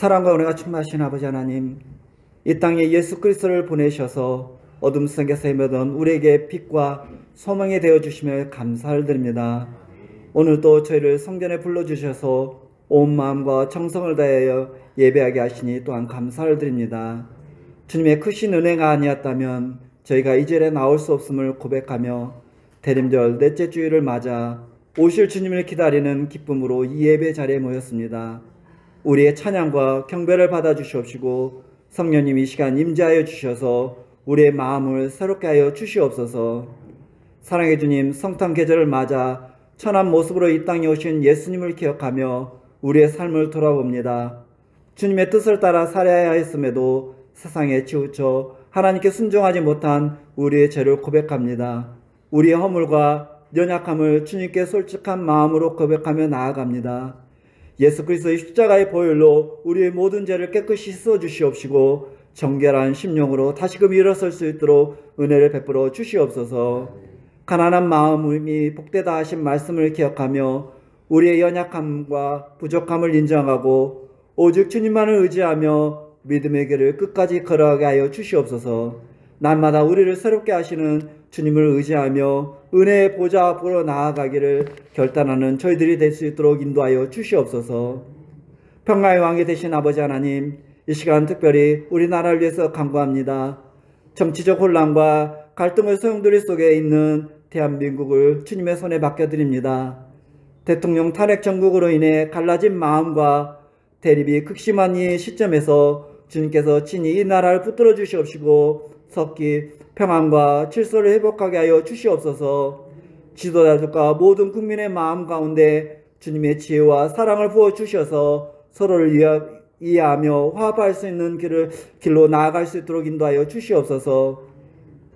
사랑과 은혜가 충만하신 아버지 하나님, 이 땅에 예수 그리스도를 보내셔서 어둠 속에서 헤매던 우리에게 빛과 소망이 되어주시며 감사를 드립니다. 오늘도 저희를 성전에 불러주셔서 온 마음과 정성을 다하여 예배하게 하시니 또한 감사를 드립니다. 주님의 크신 은혜가 아니었다면 저희가 이 자리에 나올 수 없음을 고백하며 대림절 넷째 주일을 맞아 오실 주님을 기다리는 기쁨으로 이 예배 자리에 모였습니다. 우리의 찬양과 경배를 받아주시옵시고 성령님 이 시간 임재하여 주셔서 우리의 마음을 새롭게 하여 주시옵소서. 사랑의 주님, 성탄 계절을 맞아 천한 모습으로 이 땅에 오신 예수님을 기억하며 우리의 삶을 돌아봅니다. 주님의 뜻을 따라 살아야 했음에도 세상에 치우쳐 하나님께 순종하지 못한 우리의 죄를 고백합니다. 우리의 허물과 연약함을 주님께 솔직한 마음으로 고백하며 나아갑니다. 예수 그리스도의 십자가의 보혈로 우리의 모든 죄를 깨끗이 씻어 주시옵시고 정결한 심령으로 다시금 일어설 수 있도록 은혜를 베풀어 주시옵소서. 가난한 마음이 복되다 하신 말씀을 기억하며 우리의 연약함과 부족함을 인정하고 오직 주님만을 의지하며 믿음의 길을 끝까지 걸어가게 하여 주시옵소서. 날마다 우리를 새롭게 하시는 주님을 의지하며 은혜의 보좌 앞으로 나아가기를 결단하는 저희들이 될 수 있도록 인도하여 주시옵소서. 평화의 왕이 되신 아버지 하나님, 이 시간 특별히 우리나라를 위해서 간구합니다. 정치적 혼란과 갈등의 소용돌이 속에 있는 대한민국을 주님의 손에 맡겨드립니다. 대통령 탄핵 정국으로 인해 갈라진 마음과 대립이 극심한 이 시점에서 주님께서 친히 이 나라를 붙들어 주시옵시고 석기 평안과 질서를 회복하게 하여 주시옵소서. 지도자들과 모든 국민의 마음 가운데 주님의 지혜와 사랑을 부어 주셔서 서로를 이해하며 화합할 수 있는 길로 나아갈 수 있도록 인도하여 주시옵소서.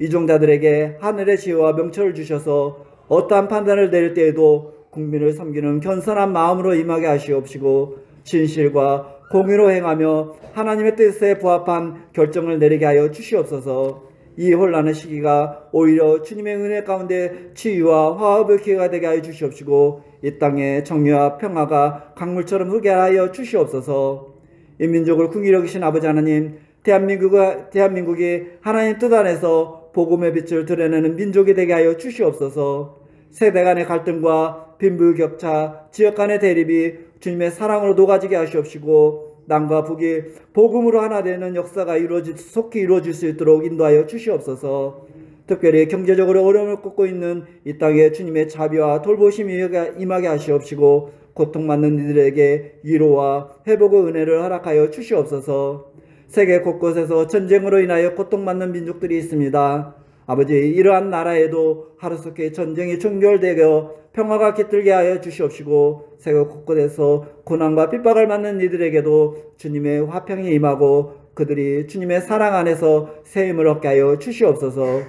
이종자들에게 하늘의 지혜와 명철을 주셔서 어떠한 판단을 내릴 때에도 국민을 섬기는 겸손한 마음으로 임하게 하시옵시고 진실과 공의로 행하며 하나님의 뜻에 부합한 결정을 내리게 하여 주시옵소서. 이 혼란의 시기가 오히려 주님의 은혜 가운데 치유와 화합의 기회가 되게 하여 주시옵시고 이 땅에 정의와 평화가 강물처럼 흐르게 하여 주시옵소서. 이 민족을 긍휼히 여기신 아버지 하나님, 대한민국이 하나님 뜻 안에서 복음의 빛을 드러내는 민족이 되게 하여 주시옵소서. 세대 간의 갈등과 빈부격차, 지역 간의 대립이 주님의 사랑으로 녹아지게 하시옵시고 남과 북이 복음으로 하나 되는 역사가 속히 이루어질 수 있도록 인도하여 주시옵소서. 특별히 경제적으로 어려움을 겪고 있는 이 땅에 주님의 자비와 돌보심이 임하게 하시옵시고 고통받는 이들에게 위로와 회복의 은혜를 허락하여 주시옵소서. 세계 곳곳에서 전쟁으로 인하여 고통받는 민족들이 있습니다. 아버지, 이러한 나라에도 하루속히 전쟁이 종결되어 평화가 깃들게 하여 주시옵시고 세계 곳곳에서 고난과 핍박을 받는 이들에게도 주님의 화평이 임하고 그들이 주님의 사랑 안에서 새 힘을 얻게 하여 주시옵소서.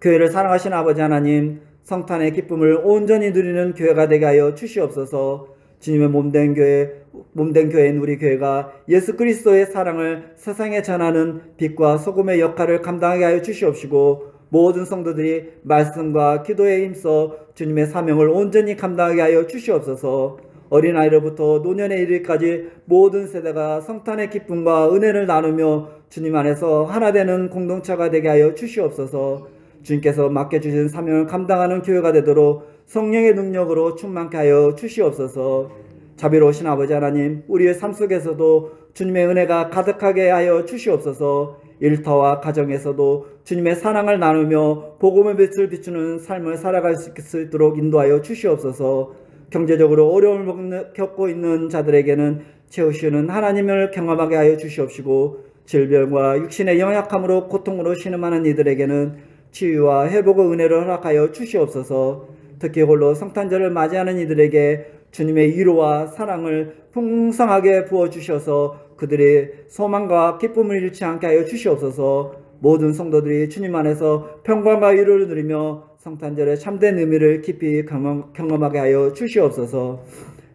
교회를 사랑하신 아버지 하나님, 성탄의 기쁨을 온전히 누리는 교회가 되게 하여 주시옵소서. 주님의 몸된 교회인 우리 교회가 예수 그리스도의 사랑을 세상에 전하는 빛과 소금의 역할을 감당하게 하여 주시옵시고 모든 성도들이 말씀과 기도에 힘써 주님의 사명을 온전히 감당하게 하여 주시옵소서. 어린아이로부터 노년에 이르기까지 모든 세대가 성탄의 기쁨과 은혜를 나누며 주님 안에서 하나 되는 공동체가 되게 하여 주시옵소서. 주님께서 맡겨주신 사명을 감당하는 교회가 되도록 성령의 능력으로 충만케 하여 주시옵소서. 자비로우신 아버지 하나님, 우리의 삶 속에서도 주님의 은혜가 가득하게 하여 주시옵소서. 일터와 가정에서도 주님의 사랑을 나누며 복음의 빛을 비추는 삶을 살아갈 수 있도록 인도하여 주시옵소서. 경제적으로 어려움을 겪고 있는 자들에게는 채우시는 하나님을 경험하게 하여 주시옵시고 질병과 육신의 연약함으로 고통으로 신음하는 이들에게는 치유와 회복의 은혜를 허락하여 주시옵소서. 특히 홀로 성탄절을 맞이하는 이들에게 주님의 위로와 사랑을 풍성하게 부어주셔서 그들의 소망과 기쁨을 잃지 않게 하여 주시옵소서. 모든 성도들이 주님 안에서 평강과 위로를 누리며 성탄절의 참된 의미를 깊이 경험하게 하여 주시옵소서.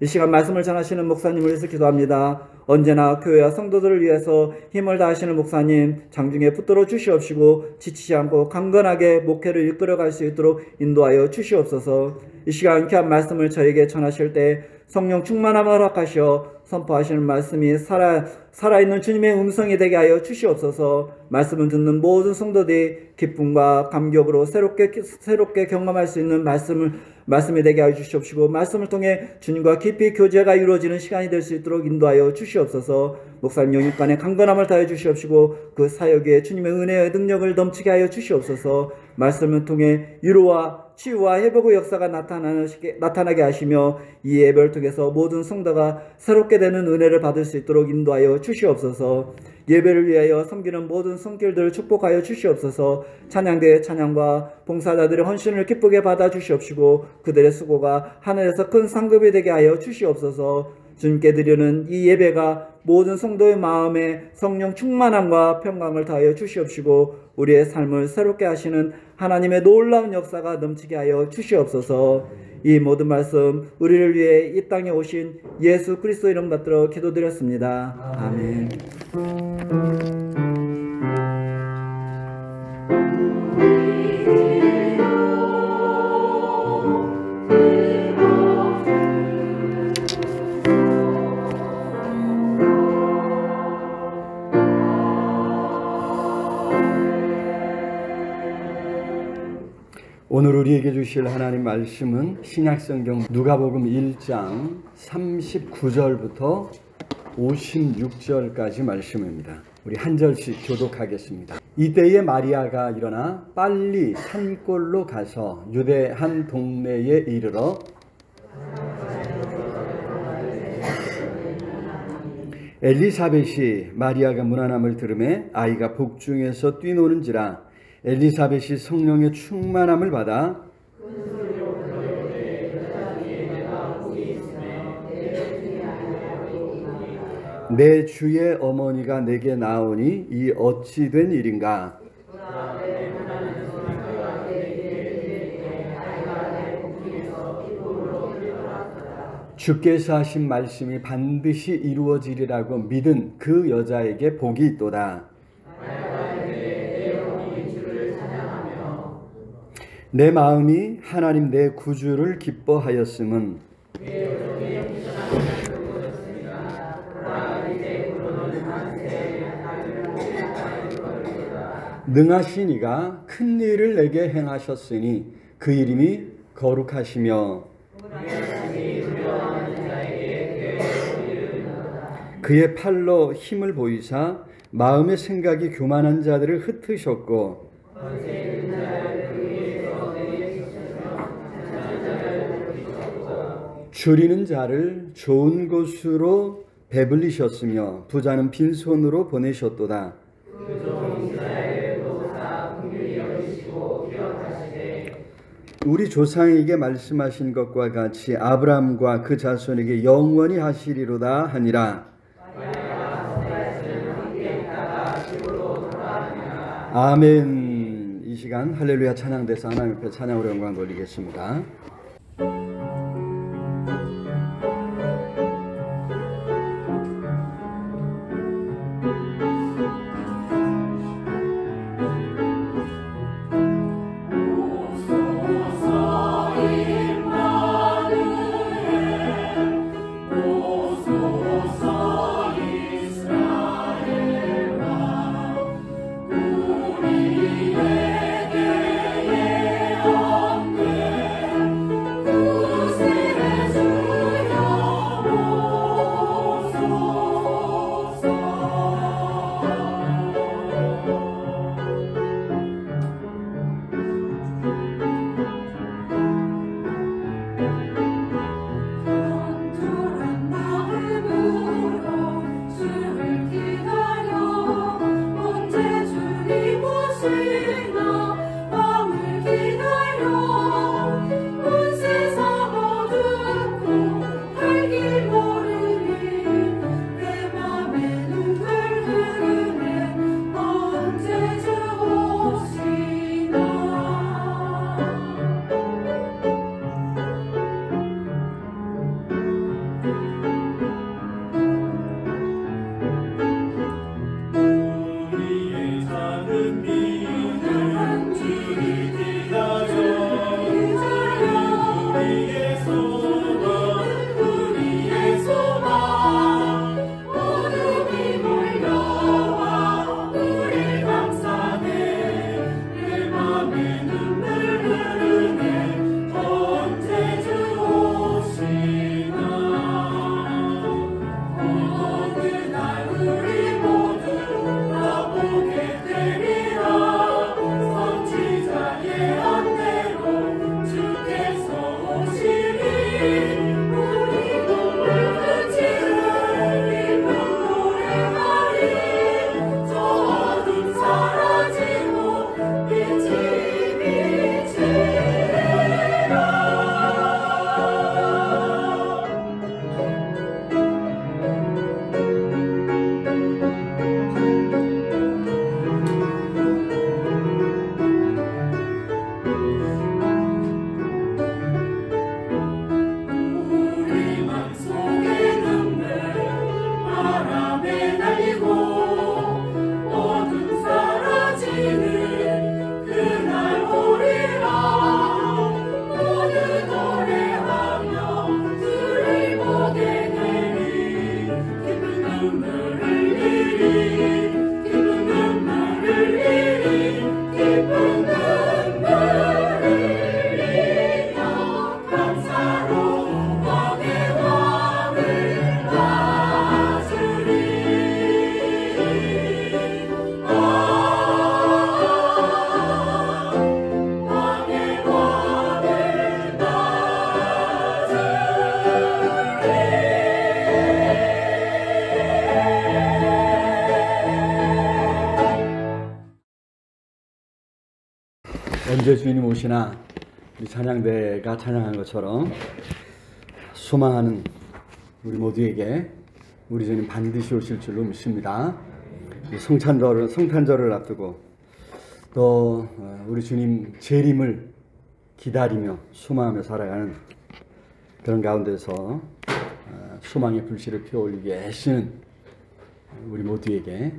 이 시간 말씀을 전하시는 목사님을 위해서 기도합니다. 언제나 교회와 성도들을 위해서 힘을 다하시는 목사님 장중에 붙들어 주시옵시고 지치지 않고 강건하게 목회를 이끌어갈 수 있도록 인도하여 주시옵소서. 이 시간 귀한 말씀을 저에게 전하실 때 성령 충만함을 허락하시어 선포하시는 말씀이 살아있는 주님의 음성이 되게 하여 주시옵소서. 말씀을 듣는 모든 성도들이 기쁨과 감격으로 새롭게 경험할 수 있는 말씀이 되게 하여 주시옵시고, 말씀을 통해 주님과 깊이 교제가 이루어지는 시간이 될 수 있도록 인도하여 주시옵소서. 목사님 영육간에 강건함을 다해 주시옵시고, 그 사역에 주님의 은혜의 능력을 넘치게 하여 주시옵소서. 말씀을 통해 위로와 치유와 회복의 역사가 나타나게 하시며, 이 예배를 통해서 모든 성도가 새롭게 되는 은혜를 받을 수 있도록 인도하여 주시옵소서. 예배를 위하여 섬기는 모든 손길들을 축복하여 주시옵소서. 찬양대의 찬양과 봉사자들의 헌신을 기쁘게 받아 주시옵시고, 그들의 수고가 하늘에서 큰 상급이 되게 하여 주시옵소서. 주님께 드리는 이 예배가 모든 성도의 마음에 성령 충만함과 평강을 더하여 주시옵시고, 우리의 삶을 새롭게 하시는 하나님의 놀라운 역사가 넘치게 하여 주시옵소서. 이 모든 말씀 우리를 위해 이 땅에 오신 예수 그리스도 이름 받들어 기도드렸습니다. 아멘. 오늘 우리에게 주실 하나님 말씀은 신약성경 누가복음 1장 39절부터 56절까지 말씀입니다. 우리 한 절씩 교독하겠습니다. 이때에 마리아가 일어나 빨리 산골로 가서 유대 한 동네에 이르러 엘리사벳이 마리아가 문안함을 들으매 아이가 복중에서 뛰노는지라 엘리사벳이 성령의 충만함을 받아 내 주의 어머니가 내게 나오니 이 어찌 된 일인가? 주께서 하신 말씀이 반드시 이루어지리라고 믿은 그 여자에게 복이 있도다. 내 마음이 하나님 내 구주를 기뻐하였음은 능하신 이가 큰 일을 내게 행하셨으니 그 이름이 거룩하시며 그의 팔로 힘을 보이사 마음의 생각이 교만한 자들을 흩으셨고 줄이는 자를 좋은 곳으로 배불리셨으며 부자는 빈손으로 보내셨도다. 우리 조상에게 말씀하신 것과 같이 아브라함과 그 자손에게 영원히 하시리로다 하니라. 아멘. 이 시간 할렐루야 찬양대사 하나님 앞에 찬양으로 영광 돌리겠습니다. 언제 주님 오시나 우리 찬양대가 찬양한 것처럼 소망하는 우리 모두에게 우리 주님 반드시 오실 줄로 믿습니다. 성탄절을 앞두고 또 우리 주님 재림을 기다리며 소망하며 살아가는 그런 가운데서 소망의 불씨를 피워올리게 하시는 우리 모두에게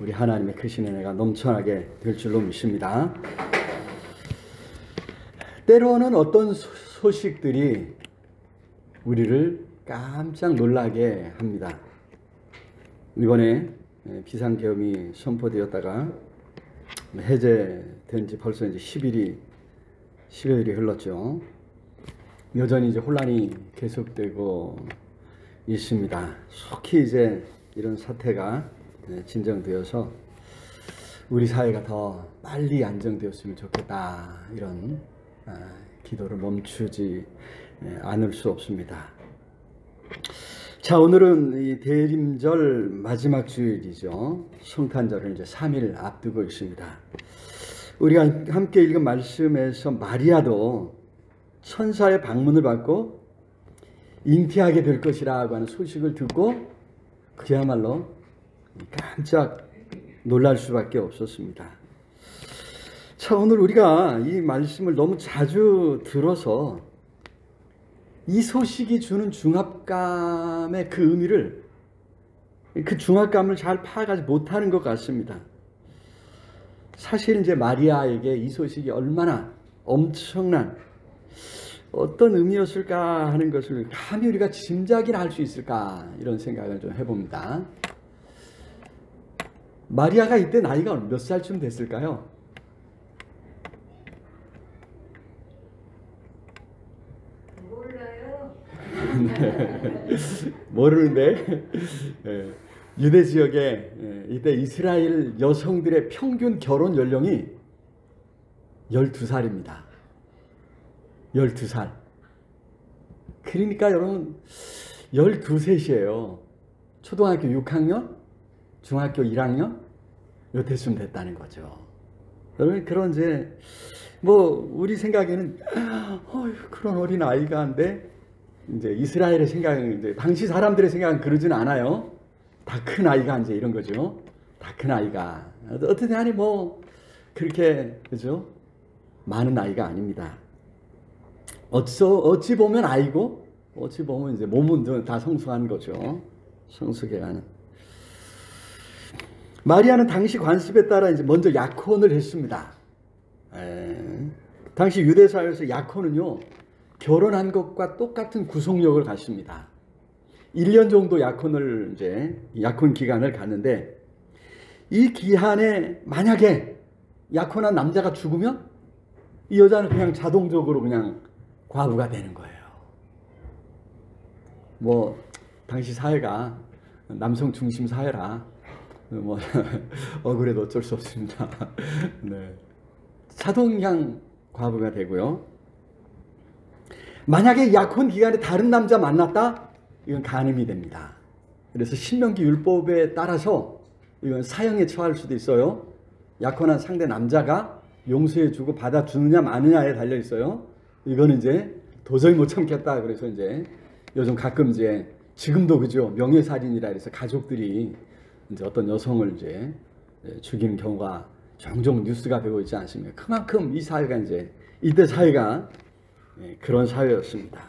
우리 하나님의 크신 은혜가 넘쳐나게 될 줄로 믿습니다. 때로는 어떤 소식들이 우리를 깜짝 놀라게 합니다. 이번에 비상계엄이 선포되었다가 해제된 지 벌써 이제 10여일이 흘렀죠. 여전히 이제 혼란이 계속되고 있습니다. 속히 이제 이런 사태가 진정되어서 우리 사회가 더 빨리 안정되었으면 좋겠다, 이런 기도를 멈추지 않을 수 없습니다. 자, 오늘은 이 대림절 마지막 주일이죠. 성탄절을 이제 3일 앞두고 있습니다. 우리가 함께 읽은 말씀에서 마리아도 천사의 방문을 받고 잉태하게 될 것이라고 하는 소식을 듣고 그야말로 깜짝 놀랄 수밖에 없었습니다. 자, 오늘 우리가 이 말씀을 너무 자주 들어서 이 소식이 주는 중압감의 그 의미를, 그 중압감을 잘 파악하지 못하는 것 같습니다. 사실 이제 마리아에게 이 소식이 얼마나 엄청난 어떤 의미였을까 하는 것을 감히 우리가 짐작이나 할 수 있을까, 이런 생각을 좀 해봅니다. 마리아가 이때 나이가 몇 살쯤 됐을까요? 모르는데 유대 지역에 이때 이스라엘 여성들의 평균 결혼 연령이 12살입니다. 12살. 그러니까 여러분 12셋이에요. 초등학교 6학년, 중학교 1학년 요때쯤 됐다는 거죠. 여러분 그런 이제 뭐 우리 생각에는 그런 어린 아이가 한데 이제 이스라엘의 생각은, 이제 당시 사람들의 생각은 그러진 않아요. 다 큰 아이가 이제 이런 거죠. 다 큰 아이가. 어떻게 하니 뭐 그렇게, 그죠? 많은 아이가 아닙니다. 어찌 보면 아이고, 어찌 보면 이제 몸은 다 성숙한 거죠. 성숙해가는. 마리아는 당시 관습에 따라 이제 먼저 약혼을 했습니다. 당시 유대 사회에서 약혼은요, 결혼한 것과 똑같은 구속력을 갖습니다. 1년 정도 약혼을 이제 약혼 기간을 갖는데, 이 기한에 만약에 약혼한 남자가 죽으면 이 여자는 그냥 자동적으로 그냥 과부가 되는 거예요. 뭐 당시 사회가 남성 중심 사회라 뭐 억울해도 어쩔 수 없습니다. 네. 자동 그냥 과부가 되고요. 만약에 약혼 기간에 다른 남자 만났다? 이건 간음이 됩니다. 그래서 신명기 율법에 따라서 이건 사형에 처할 수도 있어요. 약혼한 상대 남자가 용서해주고 받아주느냐 마느냐에 달려 있어요. 이거는 이제 도저히 못 참겠다. 그래서 이제 요즘 가끔 이제 지금도 그죠, 명예살인이라 해서 가족들이 이제 어떤 여성을 이제 죽이는 경우가 종종 뉴스가 되고 있지 않습니까? 그만큼 이 사회가 이제 이때 사회가 그런 사회였습니다.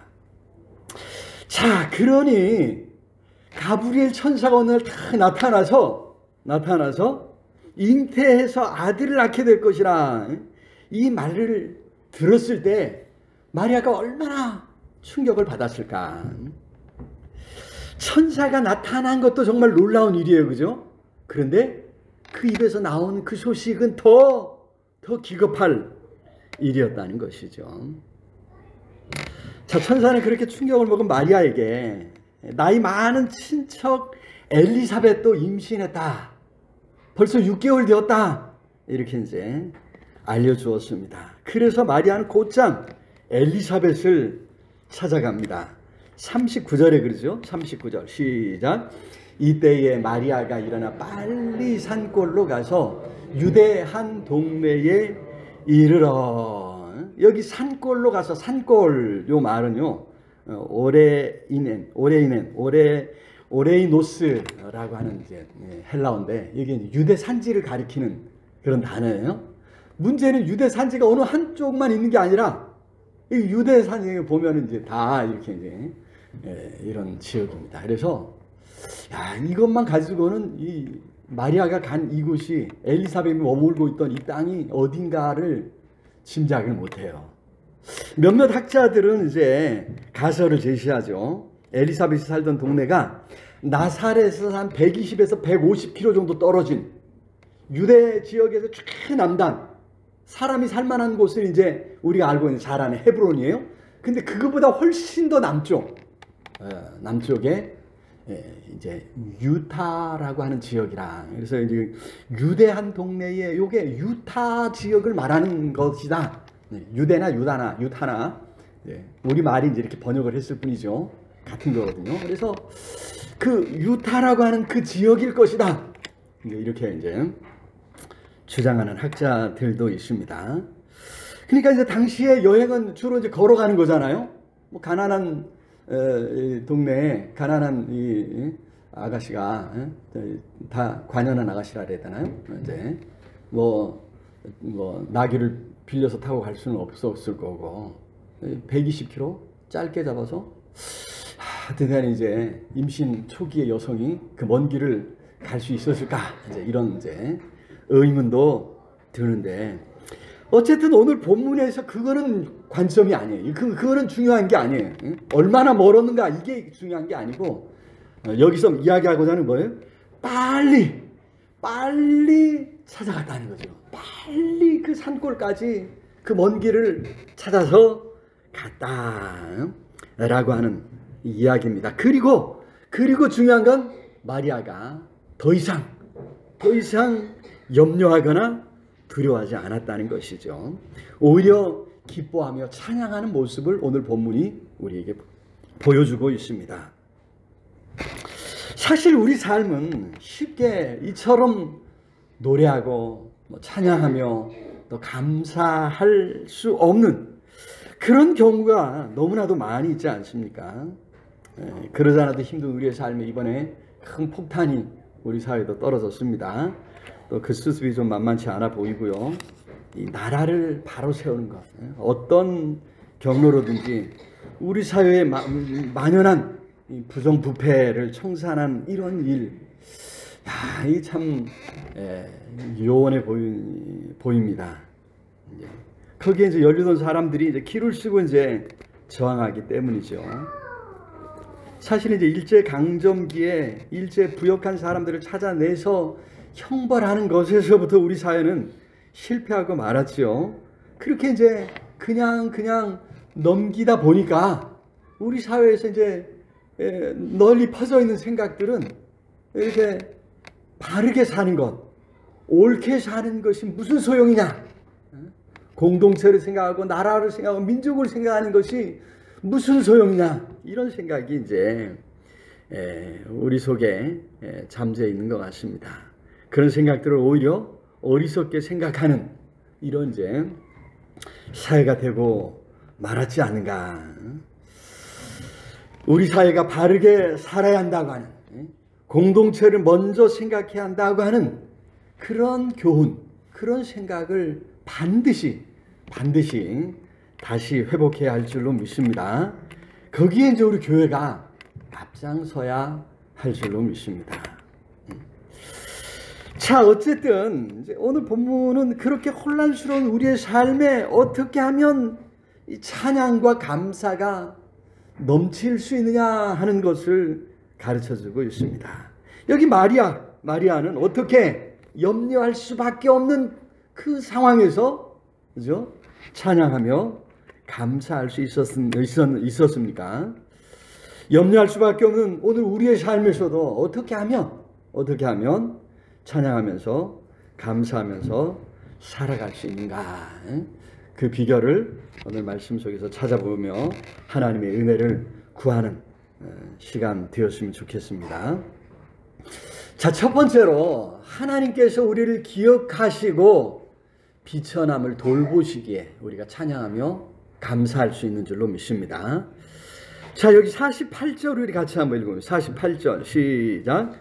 자, 그러니 가브리엘 천사가 오늘 다 나타나서 잉태해서 아들을 낳게 될 것이라, 이 말을 들었을 때 마리아가 얼마나 충격을 받았을까. 천사가 나타난 것도 정말 놀라운 일이에요, 그죠? 그런데 그 입에서 나온 그 소식은 더 기겁할 일이었다는 것이죠. 자, 천사는 그렇게 충격을 먹은 마리아에게 나이 많은 친척 엘리사벳도 임신했다, 벌써 6개월 되었다, 이렇게 이제 알려주었습니다. 그래서 마리아는 곧장 엘리사벳을 찾아갑니다. 39절에 그러죠. 39절 시작. 이때에 마리아가 일어나 빨리 산골로 가서 유대 한 동네에 이르러. 여기 산골로 가서, 산골 요 말은요, 오레이노스라고 하는 이제 헬라어인데, 이게 이제 유대 산지를 가리키는 그런 단어예요. 문제는 유대 산지가 어느 한쪽만 있는 게 아니라 이 유대 산지 보면 이제 다 이렇게 이제 이런 지역입니다. 그래서 이것만 가지고는 이 마리아가 간 이곳이, 엘리사벳이 머물고 있던 이 땅이 어딘가를 짐작을 못해요. 몇몇 학자들은 이제 가설을 제시하죠. 엘리사벳이 살던 동네가 나사렛에서 한 120에서 150km 정도 떨어진 유대 지역에서 최남단, 사람이 살만한 곳을 이제 우리가 알고 있는 잘 아는 헤브론이에요. 근데 그거보다 훨씬 더 남쪽에 이제 유타라고 하는 지역이라, 그래서 이제 유대한 동네에 요게 유타 지역을 말하는 것이다. 유대나 유타나 우리 말이 이제 이렇게 번역을 했을 뿐이죠. 같은 거거든요. 그래서 그 유타라고 하는 그 지역일 것이다. 이렇게 이제 주장하는 학자들도 있습니다. 그러니까 이제 당시에 여행은 주로 이제 걸어가는 거잖아요. 뭐 가난한 동네에 가난한 이 아가씨가, 다 관연한 아가씨라 해야 되나요? 이제 뭐 나귀를 빌려서 타고 갈 수는 없었을 거고, 120km 짧게 잡아서 대단히 이제 임신 초기의 여성이 그 먼 길을 갈 수 있었을까? 이제 이런 이제 의문도 드는데, 어쨌든 오늘 본문에서 그거는 관점이 아니에요. 그거는 중요한 게 아니에요. 얼마나 멀었는가 이게 중요한 게 아니고, 여기서 이야기하고자 하는 거예요. 빨리 찾아갔다는 거죠. 빨리 그 산골까지 그 먼 길을 찾아서 갔다라고 하는 이야기입니다. 그리고 중요한 건 마리아가 더 이상 염려하거나 두려워하지 않았다는 것이죠. 오히려 기뻐하며 찬양하는 모습을 오늘 본문이 우리에게 보여주고 있습니다. 사실 우리 삶은 쉽게 이처럼 노래하고 찬양하며 또 감사할 수 없는 그런 경우가 너무나도 많이 있지 않습니까? 그러지 않아도 힘든 우리의 삶에 이번에 큰 폭탄이 우리 사회도 떨어졌습니다. 또 그 수습이 좀 만만치 않아 보이고요. 이 나라를 바로 세우는 것, 어떤 경로로든지 우리 사회에 만연한 이 부정부패를 청산한 이런 일, 이 참 요원해 보입니다. 거기에 이제 연루된 사람들이 이제 키를 쓰고 이제 저항하기 때문이죠. 사실 이제 일제 강점기에 일제 부역한 사람들을 찾아내서 형벌하는 것에서부터 우리 사회는 실패하고 말았지요. 그렇게 이제 그냥 넘기다 보니까 우리 사회에서 이제 널리 퍼져 있는 생각들은 이렇게 바르게 사는 것, 옳게 사는 것이 무슨 소용이냐, 공동체를 생각하고 나라를 생각하고 민족을 생각하는 것이 무슨 소용이냐, 이런 생각이 이제 우리 속에 잠재 있는 것 같습니다. 그런 생각들을 오히려 어리석게 생각하는 이런 이제 사회가 되고 말았지 않은가. 우리 사회가 바르게 살아야 한다고 하는, 공동체를 먼저 생각해야 한다고 하는 그런 교훈, 그런 생각을 반드시 다시 회복해야 할 줄로 믿습니다. 거기에 이제 우리 교회가 앞장서야 할 줄로 믿습니다. 자, 어쨌든 이제 오늘 본문은 그렇게 혼란스러운 우리의 삶에 어떻게 하면 이 찬양과 감사가 넘칠 수 있느냐 하는 것을 가르쳐주고 있습니다. 여기 마리아는 어떻게 염려할 수밖에 없는 그 상황에서, 그죠? 찬양하며 감사할 수 있었습니까? 염려할 수밖에 없는 오늘 우리의 삶에서도 어떻게 하면 찬양하면서 감사하면서 살아갈 수 있는가? 그 비결을 오늘 말씀 속에서 찾아보며 하나님의 은혜를 구하는 시간 되었으면 좋겠습니다. 자, 첫 번째로 하나님께서 우리를 기억하시고 비천함을 돌보시기에 우리가 찬양하며 감사할 수 있는 줄로 믿습니다. 자, 여기 48절 우리 같이 한번 읽어보면 48절 시작.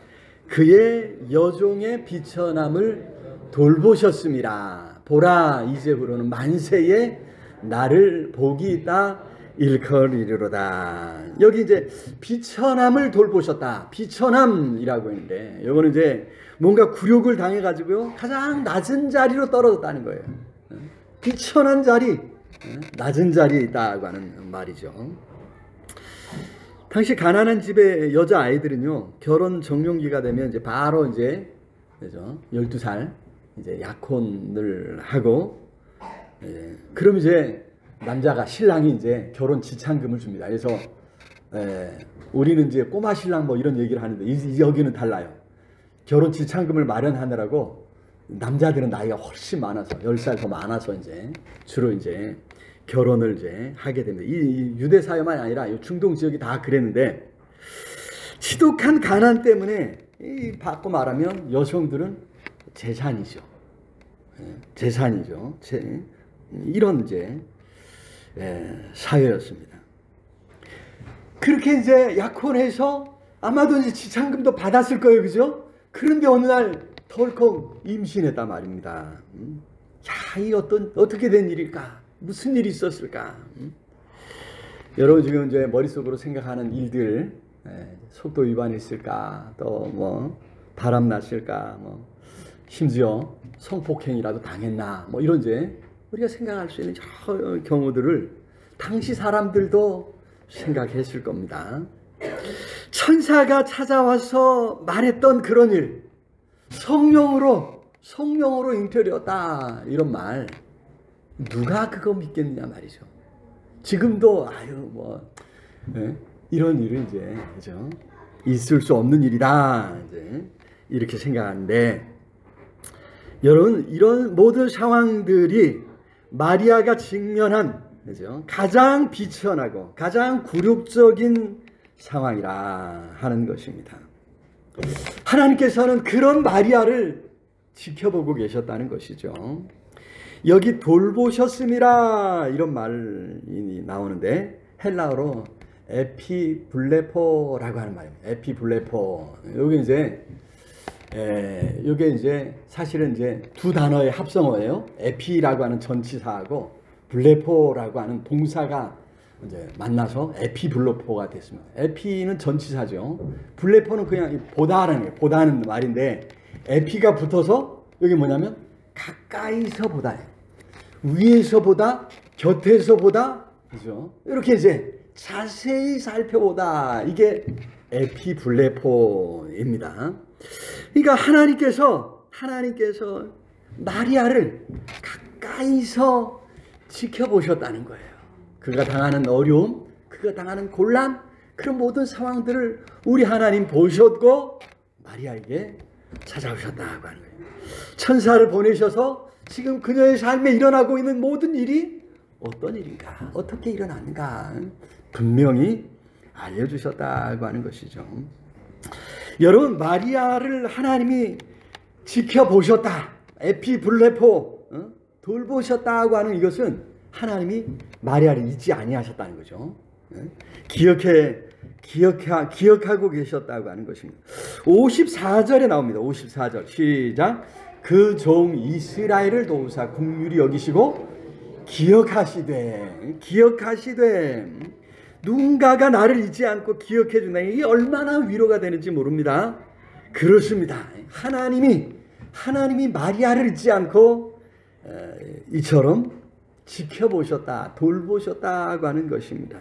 그의 여종의 비천함을 돌보셨음이라. 보라, 이제부로는 만세에 나를 복이 있다 일컬이리로다. 여기 이제 비천함을 돌보셨다. 비천함이라고 했는데 이거는 이제 뭔가 굴욕을 당해가지고요 가장 낮은 자리로 떨어졌다는 거예요. 비천한 자리, 낮은 자리에 있다고 하는 말이죠. 당시 가난한 집의 여자 아이들은요 결혼 정년기가 되면 이제 바로 이제 그죠? 12살 이제 약혼을 하고, 그럼 이제 남자가 신랑이 이제 결혼 지참금을 줍니다. 그래서 우리는 이제 꼬마 신랑 뭐 이런 얘기를 하는데 여기는 달라요. 결혼 지참금을 마련하느라고 남자들은 나이가 훨씬 많아서 10살 더 많아서 이제 주로 이제 결혼을 이제 하게 됩니다. 이 유대 사회만 아니라 이 중동 지역이 다 그랬는데 지독한 가난 때문에 바꿔 말하면 여성들은 재산이죠. 재산이죠. 이런 이제 사회였습니다. 그렇게 이제 약혼해서 아마도 이제 지참금도 받았을 거예요, 그죠? 그런데 어느 날 덜컥 임신했단 말입니다. 야, 이 어떻게 된 일일까? 무슨 일이 있었을까? 여러분 지금 이제 머릿속으로 생각하는 일들, 속도 위반했을까? 또 뭐 바람 났을까? 뭐 심지어 성폭행이라도 당했나? 뭐 이런 이제 우리가 생각할 수 있는 여러 경우들을 당시 사람들도 생각했을 겁니다. 천사가 찾아와서 말했던 그런 일, 성령으로 잉태되었다 이런 말, 누가 그거 믿겠느냐 말이죠. 지금도 이런 일은 이제 그죠? 있을 수 없는 일이다 이제 이렇게 생각하는데, 여러분 이런 모든 상황들이 마리아가 직면한 그죠? 가장 비천하고 가장 굴욕적인 상황이라 하는 것입니다. 하나님께서는 그런 마리아를 지켜보고 계셨다는 것이죠. 여기 돌보셨음이라 이런 말이 나오는데 헬라어로 에피블레포라고 하는 말입니다. 에피블레포. 이게 이제 사실은 이제 두 단어의 합성어예요. 에피라고 하는 전치사하고 블레포라고 하는 동사가 이제 만나서 에피블레포가 됐습니다. 에피는 전치사죠. 블레포는 그냥 보다라는 거예요. 보다는 말인데 에피가 붙어서 여기 뭐냐면 가까이서 보다, 위에서 보다, 곁에서 보다, 그죠? 이렇게 이제 자세히 살펴보다, 이게 에피블레포입니다. 그러니까 하나님께서 마리아를 가까이서 지켜보셨다는 거예요. 그가 당하는 어려움, 그가 당하는 곤란, 그런 모든 상황들을 우리 하나님 보셨고 마리아에게 찾아오셨다고 하는 거예요. 천사를 보내셔서 지금 그녀의 삶에 일어나고 있는 모든 일이 어떤 일인가, 어떻게 일어났는가 분명히 알려주셨다고 하는 것이죠. 여러분, 마리아를 하나님이 지켜보셨다, 에피블레포, 돌보셨다고 하는 이것은 하나님이 마리아를 잊지 아니하셨다는 거죠. 기억하고 계셨다고 하는 것입니다. 54절에 나옵니다. 54절 시작. 그 종 이스라엘을 도우사 긍휼히 여기시고 기억하시되 누군가가 나를 잊지 않고 기억해 준다. 이게 얼마나 위로가 되는지 모릅니다. 그렇습니다. 하나님이 마리아를 잊지 않고 이처럼 지켜보셨다, 돌보셨다고 하는 것입니다.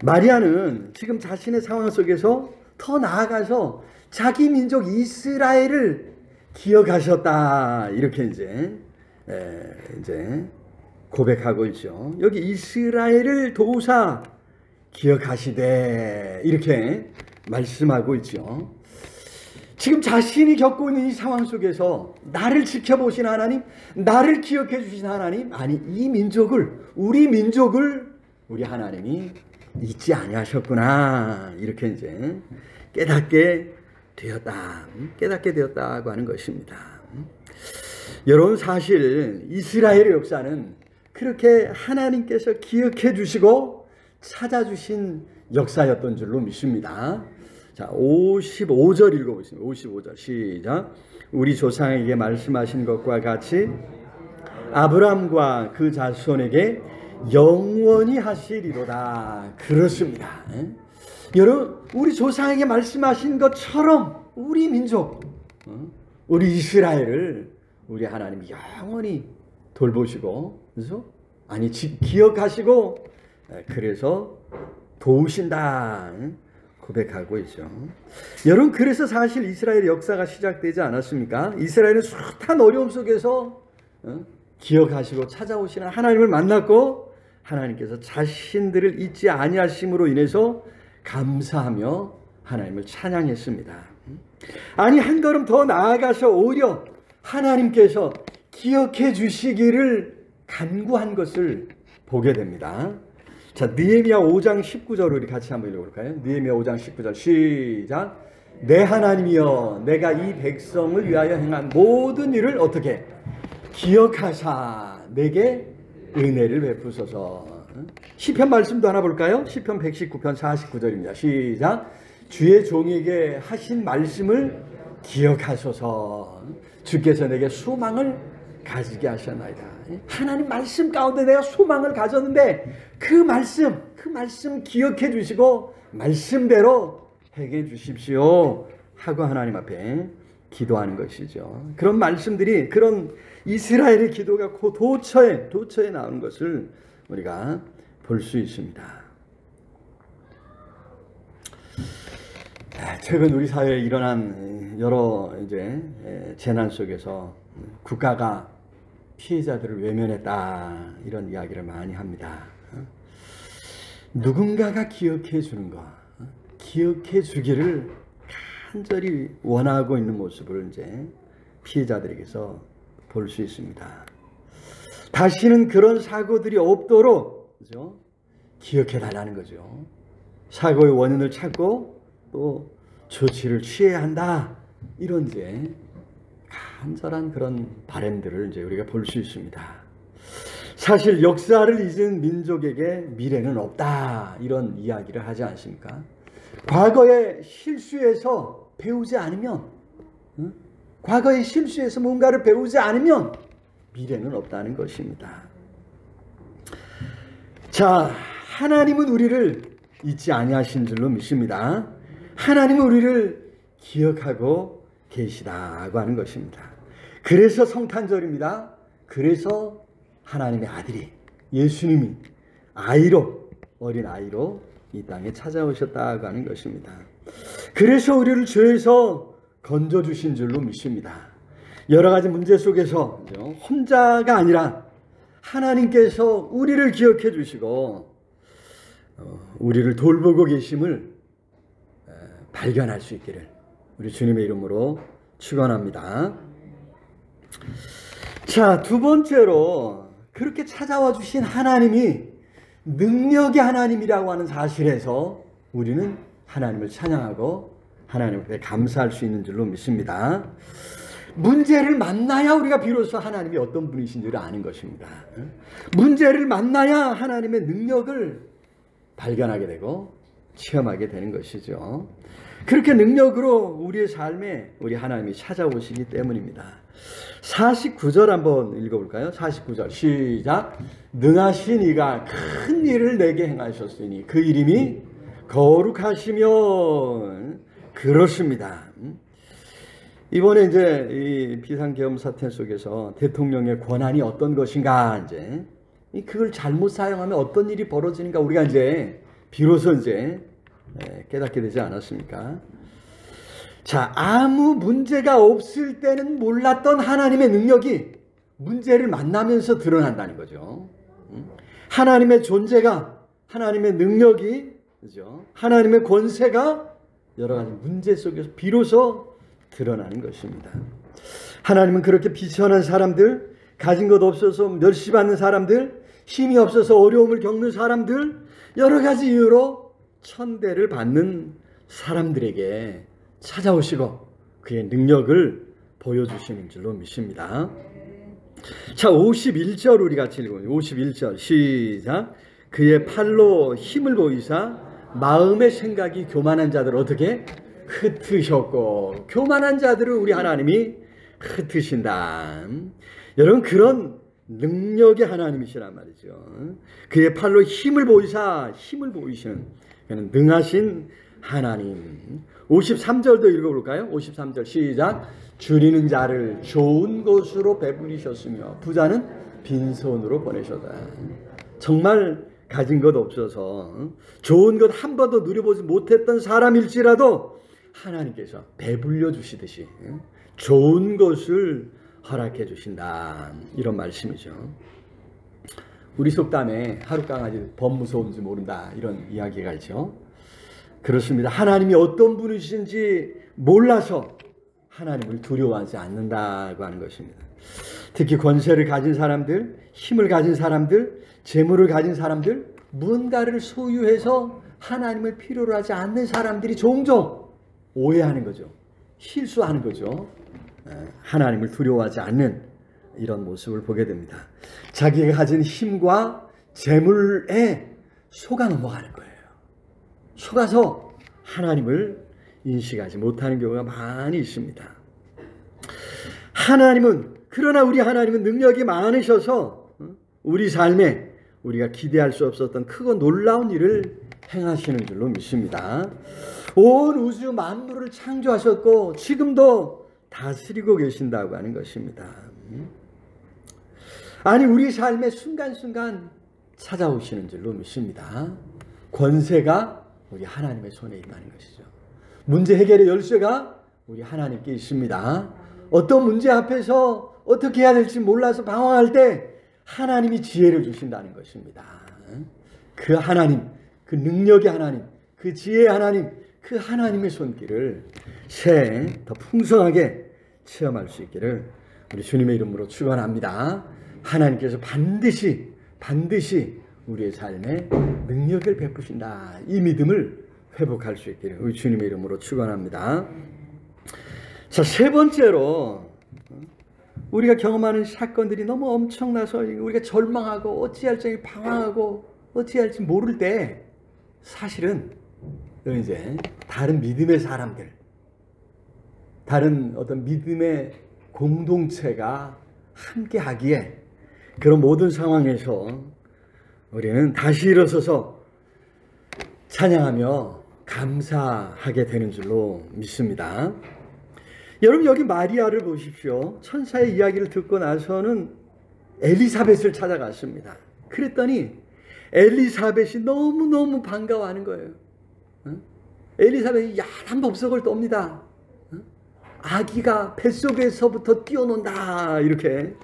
마리아는 지금 자신의 상황 속에서 더 나아가서 자기 민족 이스라엘을 기억하셨다, 이렇게 이제 고백하고 있죠. 여기 이스라엘을 도우사 기억하시되 이렇게 말씀하고 있죠. 지금 자신이 겪고 있는 이 상황 속에서 나를 지켜보신 하나님, 나를 기억해 주신 하나님, 아니 이 민족을, 우리 하나님이 잊지 아니하셨구나, 이렇게 이제 깨닫게 되었다고 하는 것입니다. 여러분, 사실 이스라엘의 역사는 그렇게 하나님께서 기억해 주시고 찾아주신 역사였던 줄로 믿습니다. 자, 55절 읽어보겠습니다. 55절 시작. 우리 조상에게 말씀하신 것과 같이 아브라함과 그 자손에게 영원히 하시리로다. 그렇습니다. 여러분, 우리 조상에게 말씀하신 것처럼 우리 민족, 우리 이스라엘을 우리 하나님이 영원히 돌보시고, 그래서 기억하시고, 그래서 도우신다 고백하고 있죠. 여러분, 그래서 사실 이스라엘의 역사가 시작되지 않았습니까? 이스라엘은 숱한 어려움 속에서 기억하시고 찾아오시는 하나님을 만났고, 하나님께서 자신들을 잊지 아니하심으로 인해서 감사하며 하나님을 찬양했습니다. 아니, 한 걸음 더 나아가서 오히려 하나님께서 기억해 주시기를 간구한 것을 보게 됩니다. 자, 느헤미야 5장 19절을 우리 같이 한번 읽어볼까요? 느헤미야 5장 19절 시작. 내 하나님이여, 내가 이 백성을 위하여 행한 모든 일을 어떻게 기억하사 내게 은혜를 베푸소서. 시편 말씀도 하나 볼까요? 시편 119편 49절입니다. 시작. 주의 종에게 하신 말씀을 기억하소서. 주께서 내게 소망을 가지게 하셨나이다. 하나님 말씀 가운데 내가 소망을 가졌는데 그 말씀 기억해 주시고 말씀대로 행해 주십시오 하고 하나님 앞에 기도하는 것이죠. 그런 말씀들이, 그런 이스라엘의 기도가 그 도처에 나오는 것을 우리가 볼 수 있습니다. 최근 우리 사회에 일어난 여러 재난 속에서 국가가 피해자들을 외면했다, 이런 이야기를 많이 합니다. 누군가가 기억해 주는 것, 기억해 주기를 간절히 원하고 있는 모습을 피해자들에게서 볼 수 있습니다. 다시는 그런 사고들이 없도록, 그죠? 기억해 달라는 거죠. 사고의 원인을 찾고 또 조치를 취해야 한다, 이런 간절한 그런 바람들을 우리가 볼 수 있습니다. 사실 역사를 잊은 민족에게 미래는 없다, 이런 이야기를 하지 않습니까? 과거의 실수에서 배우지 않으면, 과거의 실수에서 뭔가를 배우지 않으면 미래는 없다는 것입니다. 자, 하나님은 우리를 잊지 아니하신 줄로 믿습니다. 하나님은 우리를 기억하고 계시다고 하는 것입니다. 그래서 성탄절입니다. 그래서 하나님의 아들이, 예수님이 어린 아이로 이 땅에 찾아오셨다고 하는 것입니다. 그래서 우리를 죄에서 건져주신 줄로 믿습니다. 여러 가지 문제 속에서 혼자가 아니라 하나님께서 우리를 기억해 주시고 우리를 돌보고 계심을 발견할 수 있기를 우리 주님의 이름으로 축원합니다. 자, 두 번째로, 그렇게 찾아와 주신 하나님이 능력의 하나님이라고 하는 사실에서 우리는 하나님을 찬양하고 하나님 앞에 감사할 수 있는 줄로 믿습니다. 문제를 만나야 우리가 비로소 하나님이 어떤 분이신지를 아는 것입니다. 문제를 만나야 하나님의 능력을 발견하게 되고 체험하게 되는 것이죠. 그렇게 능력으로 우리의 삶에 우리 하나님이 찾아오시기 때문입니다. 49절 한번 읽어볼까요? 49절 시작. 능하신 이가 큰 일을 내게 행하셨으니 그 이름이 거룩하시며, 그렇습니다. 이번에 이 비상계엄 사태 속에서 대통령의 권한이 어떤 것인가, 그걸 잘못 사용하면 어떤 일이 벌어지는가 우리가 비로소 깨닫게 되지 않았습니까? 자, 아무 문제가 없을 때는 몰랐던 하나님의 능력이 문제를 만나면서 드러난다는 거죠. 하나님의 존재가, 하나님의 능력이, 그죠? 하나님의 권세가 여러 가지 문제 속에서 비로소 드러나는 것입니다. 하나님은 그렇게 비천한 사람들, 가진 것 없어서 멸시받는 사람들, 힘이 없어서 어려움을 겪는 사람들, 여러 가지 이유로 천대를 받는 사람들에게 찾아오시고 그의 능력을 보여주시는 줄로 믿습니다. 자, 51절 우리 같이 읽어요. 51절 시작. 그의 팔로 힘을 보이사 마음의 생각이 교만한 자들 어떻게 흩으셨고, 교만한 자들을 우리 하나님이 흩으신다. 여러분, 그런 능력의 하나님이시란 말이죠. 그의 팔로 힘을 보이사, 힘을 보이시는 그는 능하신 하나님. 53절도 읽어볼까요? 53절 시작. 줄이는 자를 좋은 곳으로 배부리셨으며 부자는 빈손으로 보내셨다. 정말 가진 것 없어서 좋은 것 한 번도 누려보지 못했던 사람일지라도 하나님께서 배불려 주시듯이 좋은 것을 허락해 주신다. 이런 말씀이죠. 우리 속담에 하루 강아지 범 무서운지 모른다, 이런 이야기가 있죠. 그렇습니다. 하나님이 어떤 분이신지 몰라서 하나님을 두려워하지 않는다고 하는 것입니다. 특히 권세를 가진 사람들, 힘을 가진 사람들, 재물을 가진 사람들, 무언가를 소유해서 하나님을 필요로 하지 않는 사람들이 종종 오해하는 거죠. 실수하는 거죠. 하나님을 두려워하지 않는 이런 모습을 보게 됩니다. 자기가 가진 힘과 재물에 속아 넘어가는 거예요. 속아서 하나님을 인식하지 못하는 경우가 많이 있습니다. 그러나 우리 하나님은 능력이 많으셔서 우리 삶에 우리가 기대할 수 없었던 크고 놀라운 일을 행하시는 줄로 믿습니다. 온 우주 만물을 창조하셨고 지금도 다스리고 계신다고 하는 것입니다. 아니, 우리 삶의 순간순간 찾아오시는 줄로 믿습니다. 권세가 우리 하나님의 손에 있다는 것이죠. 문제 해결의 열쇠가 우리 하나님께 있습니다. 어떤 문제 앞에서 어떻게 해야 될지 몰라서 방황할 때 하나님이 지혜를 주신다는 것입니다. 그 하나님, 그 능력의 하나님, 그 지혜의 하나님, 그 하나님의 손길을 새해 더 풍성하게 체험할 수 있기를 우리 주님의 이름으로 축원합니다. 하나님께서 반드시 우리의 삶에 능력을 베푸신다. 이 믿음을 회복할 수 있기를 우리 주님의 이름으로 축원합니다. 자, 세 번째로 우리가 경험하는 사건들이 너무 엄청나서 우리가 절망하고 어찌할지 방황하고 어찌할지 모를 때 사실은 이제 다른 믿음의 사람들, 다른 어떤 믿음의 공동체가 함께 하기에 그런 모든 상황에서 우리는 다시 일어서서 찬양하며 감사하게 되는 줄로 믿습니다. 여러분, 여기 마리아를 보십시오. 천사의 이야기를 듣고 나서는 엘리사벳을 찾아갔습니다. 그랬더니 엘리사벳이 너무너무 반가워하는 거예요. 엘리사벳이 야란 법석을 떱니다. 아기가 뱃속에서부터 뛰어논다, 이렇게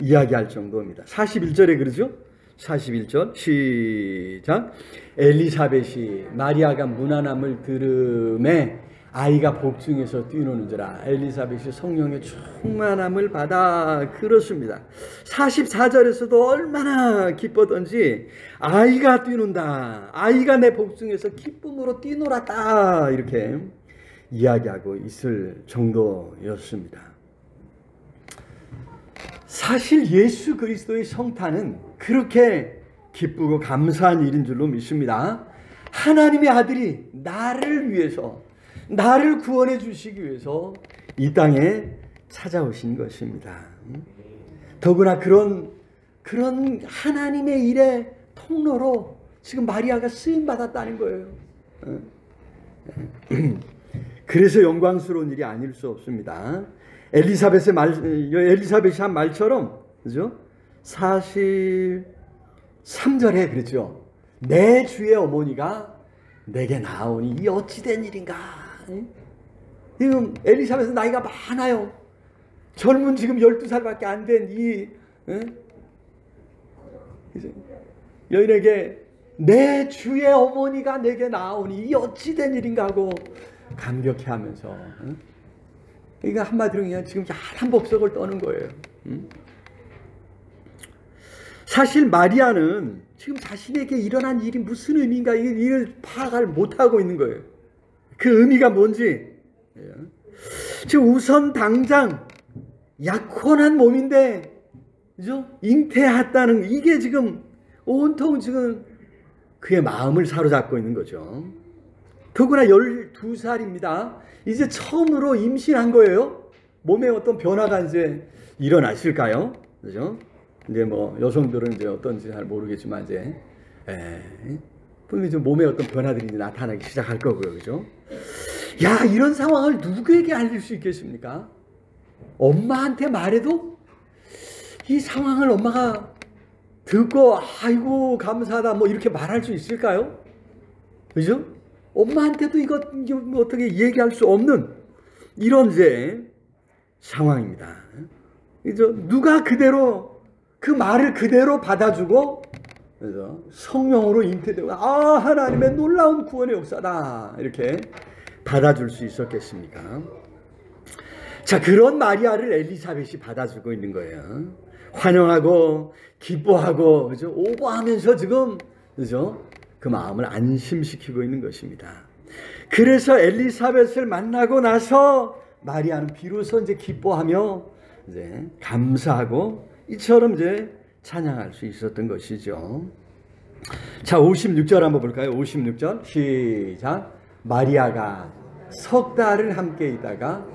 이야기할 정도입니다. 41절에 그러죠? 41절 시작. 엘리사벳이 마리아가 무난함을 들음에 아이가 복중에서 뛰노는지라. 엘리사벳이 성령의 충만함을 받아 그렇습니다. 44절에서도 얼마나 기뻤던지 아이가 뛰논다, 아이가 내 복중에서 기쁨으로 뛰놀았다, 이렇게 이야기하고 있을 정도였습니다. 사실 예수 그리스도의 성탄은 그렇게 기쁘고 감사한 일인 줄로 믿습니다. 하나님의 아들이 나를 위해서, 나를 구원해 주시기 위해서 이 땅에 찾아오신 것입니다. 더구나 그런 하나님의 일의 통로로 지금 마리아가 쓰임 받았다는 거예요. 그래서 영광스러운 일이 아닐 수 없습니다. 엘리사벳이 한 말처럼, 그죠? 43절에 그랬죠. 내 주의 어머니가 내게 나오니 이 어찌된 일인가. 지금 엘리사벳은 나이가 많아요. 젊은 지금 12살밖에 안 된 이 여인에게 내 주의 어머니가 내게 나오니 이 어찌된 일인가 하고 감격해하면서, 그러니까 한마디로 그냥 지금 야한 법석을 떠는 거예요. 사실 마리아는 지금 자신에게 일어난 일이 무슨 의미인가 이걸 파악을 못하고 있는 거예요. 그 의미가 뭔지. 지금 우선 당장 약혼한 몸인데 그죠? 잉태했다는 이게 지금 온통 지금 그의 마음을 사로잡고 있는 거죠. 더구나 12살입니다. 이제 처음으로 임신한 거예요. 몸에 어떤 변화가 이제 일어나실까요? 그죠? 이제 뭐 여성들은 이제 어떤지 잘 모르겠지만 이제 분명히 좀 몸에 어떤 변화들이 이제 나타나기 시작할 거고요. 그죠? 야, 이런 상황을 누구에게 알릴 수 있겠습니까? 엄마한테 말해도 이 상황을 엄마가 듣고 아이고 감사하다 뭐 이렇게 말할 수 있을까요? 그죠? 엄마한테도 이거 어떻게 얘기할 수 없는 이런 이제 상황입니다. 그죠? 누가 그대로 그 말을 그대로 받아주고 그죠? 성령으로 잉태되고 하나님의 놀라운 구원의 역사다 이렇게 받아줄 수 있었겠습니까? 자, 그런 마리아를 엘리사벳이 받아주고 있는 거예요. 환영하고 기뻐하고 그죠? 오버하면서 지금 그죠? 그 마음을 안심시키고 있는 것입니다. 그래서 엘리사벳을 만나고 나서 마리아는 비로소 이제 기뻐하며 이제 감사하고 이처럼 이제 찬양할 수 있었던 것이죠. 자, 56절 한번 볼까요? 56절 시작. 마리아가 석 달을 함께 있다가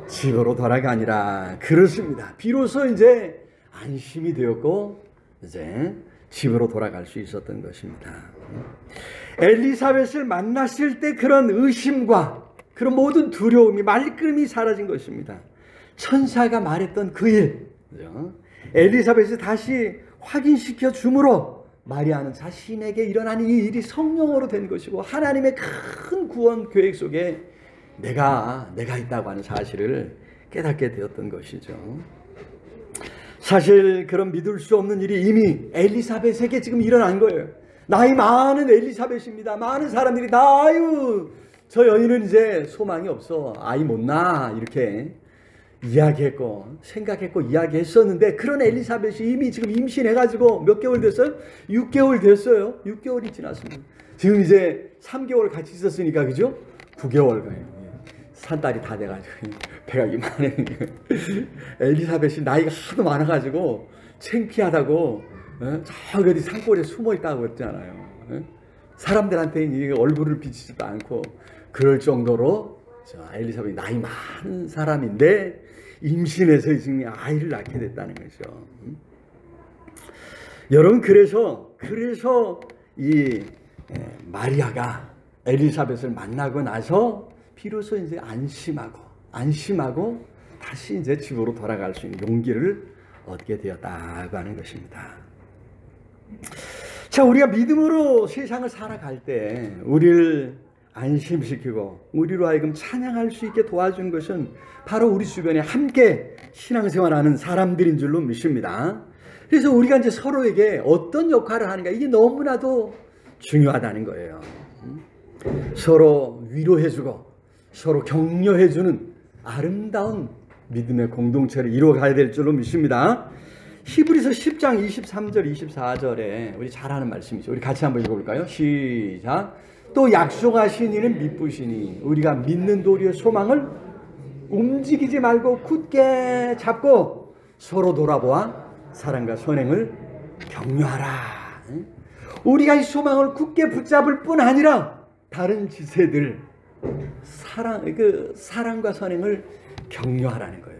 집으로 돌아가니라. 그렇습니다. 비로소 이제 안심이 되었고 이제 집으로 돌아갈 수 있었던 것입니다. 엘리사벳을 만났을 때 그런 의심과 그런 모든 두려움이 말끔히 사라진 것입니다. 천사가 말했던 그 일, 엘리사벳이 다시 확인시켜 주므로 마리아는 자신에게 일어난 이 일이 성령으로 된 것이고 하나님의 큰 구원 계획 속에 내가 있다고 하는 사실을 깨닫게 되었던 것이죠. 사실 그런 믿을 수 없는 일이 이미 엘리사벳에게 지금 일어난 거예요. 나이 많은 엘리사벳입니다. 많은 사람들이 아유 저 여인은 이제 소망이 없어 아이 못 낳아 이렇게 이야기했고 생각했고 이야기했었는데 그런 엘리사벳이 이미 지금 임신해가지고 몇 개월 됐어요? 6개월 됐어요. 6개월이 지났습니다. 지금 이제 3개월 같이 있었으니까 그죠? 9개월 가요. 산딸이 다 돼가지고 배가 이만해. 엘리사벳이 나이가 하도 많아가지고 창피하다고 저 어디 산골에 숨어있다고 했잖아요. 사람들한테 얼굴을 비치지도 않고 그럴 정도로 엘리사벳이 나이 많은 사람인데 임신해서 지금 아이를 낳게 됐다는 거죠. 여러분 그래서 이 마리아가 엘리사벳을 만나고 나서 비로소 이제 안심하고 다시 이제 집으로 돌아갈 수 있는 용기를 얻게 되었다고 하는 것입니다. 자, 우리가 믿음으로 세상을 살아갈 때 우리를 안심시키고 우리로 하여금 찬양할 수 있게 도와준 것은 바로 우리 주변에 함께 신앙생활하는 사람들인 줄로 믿습니다. 그래서 우리가 이제 서로에게 어떤 역할을 하는가 이게 너무나도 중요하다는 거예요. 서로 위로해주고 서로 격려해주는 아름다운 믿음의 공동체를 이루어가야 될 줄로 믿습니다. 히브리서 10장 23절 24절에 우리 잘 아는 말씀이죠. 우리 같이 한번 읽어볼까요? 시작. 또 약속하신 이는 미쁘시니 우리가 믿는 도리의 소망을 움직이지 말고 굳게 잡고 서로 돌아보아 사랑과 선행을 격려하라. 우리가 이 소망을 굳게 붙잡을 뿐 아니라 다른 지체들 사랑과 선행을 격려하라는 거예요.